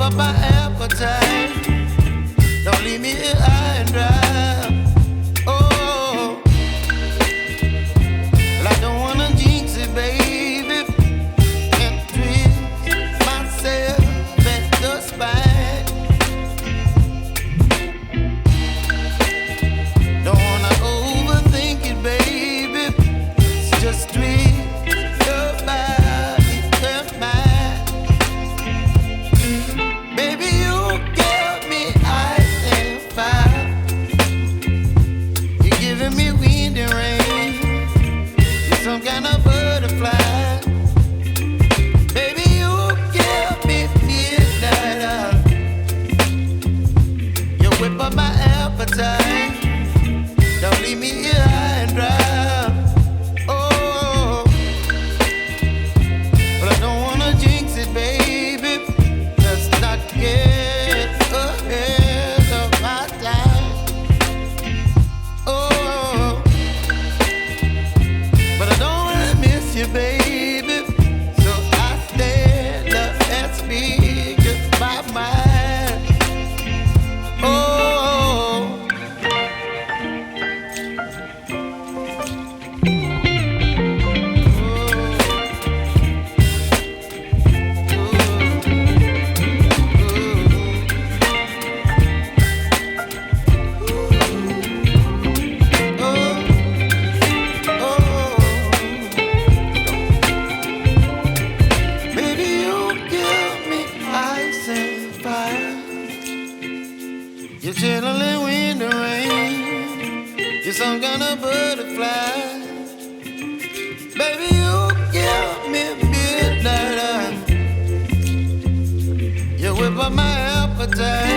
up my appetite. Don't leave me here high and dry. Oh, well, I don't wanna jinx it, baby, and twist myself at the spine. Don't wanna overthink it, baby. It's just twist your body and mine. Baby, you give me ice and fire. You're giving me wind and rain. You're some kind of butterfly. Baby, you give me midnight. You whip up my appetite. Don't leave me here high and dry. Oh, but I don't wanna jinx it, baby. Let's not get ahead of my time. Oh, but I don't wanna miss you, baby. So I stand up and speak just my mind. Oh. Baby, you give me ice and fire. You're chilling wind and rain. You're some kind of butterfly. Baby, you give me midnight. You whip up my appetite.